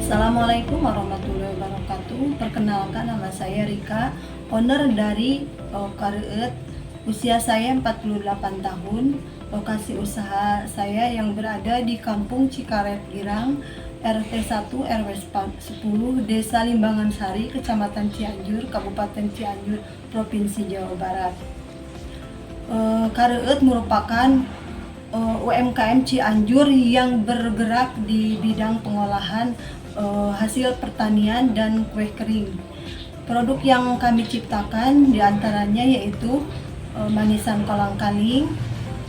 Assalamualaikum warahmatullahi wabarakatuh. Perkenalkan, nama saya Rika, owner dari Kareueut. Usia saya 48 tahun. Lokasi usaha saya yang berada di Kampung Cikaret Girang, RT 1 RW 10, Desa Limbangan Sari, Kecamatan Cianjur, Kabupaten Cianjur, Provinsi Jawa Barat. Kareueut merupakan UMKM Cianjur yang bergerak di bidang pengolahan hasil pertanian dan kue kering. Produk yang kami ciptakan diantaranya yaitu manisan kolang-kaling,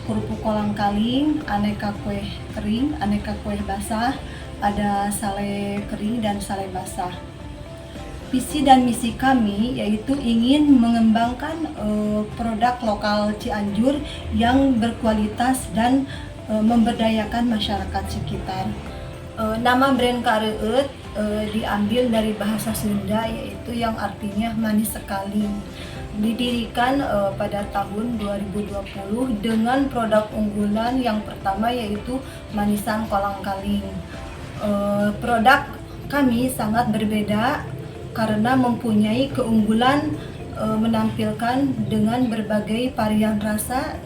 kerupuk kolang-kaling, aneka kue kering, aneka kue basah, ada sale kering dan sale basah. Visi dan misi kami yaitu ingin mengembangkan produk lokal Cianjur yang berkualitas dan memberdayakan masyarakat sekitar. Nama brand Kareueut diambil dari bahasa Sunda, yaitu yang artinya manis sekali. Didirikan pada tahun 2020 dengan produk unggulan yang pertama yaitu manisan kolang-kaling. Produk kami sangat berbeda karena mempunyai keunggulan menampilkan dengan berbagai varian rasa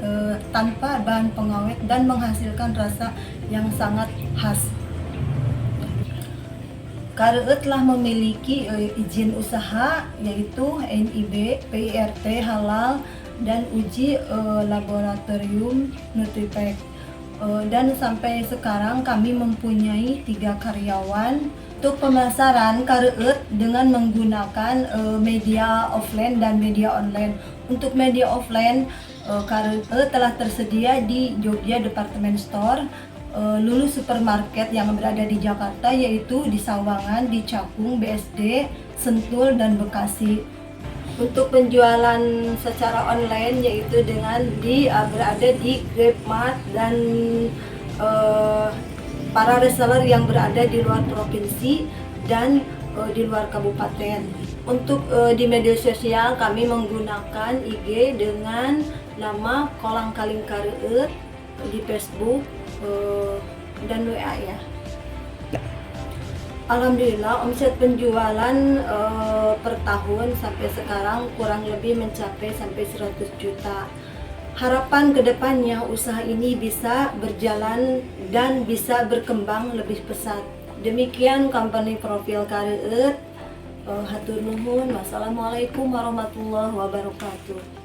tanpa bahan pengawet dan menghasilkan rasa yang sangat khas. Kareueut telah memiliki izin usaha yaitu NIB, PIRT, halal, dan uji laboratorium Nutripek. Dan sampai sekarang kami mempunyai 3 karyawan. Untuk pemasaran Kareueut dengan menggunakan media offline dan media online. Untuk media offline, Kareueut telah tersedia di Jogja Department Store, Lulu Supermarket yang berada di Jakarta, yaitu di Sawangan, di Cakung, BSD, Sentul, dan Bekasi. Untuk penjualan secara online yaitu dengan berada di Grabmart dan para reseller yang berada di luar provinsi dan di luar kabupaten. Untuk di media sosial kami menggunakan IG dengan nama Kolang-Kaling Kareueut di Facebook dan WA ya. Alhamdulillah omset penjualan per tahun sampai sekarang kurang lebih mencapai sampai 100 juta. Harapan kedepannya usaha ini bisa berjalan dan bisa berkembang lebih pesat. Demikian company profil Kareueut. Hatur nuhun. Wassalamualaikum warahmatullahi wabarakatuh.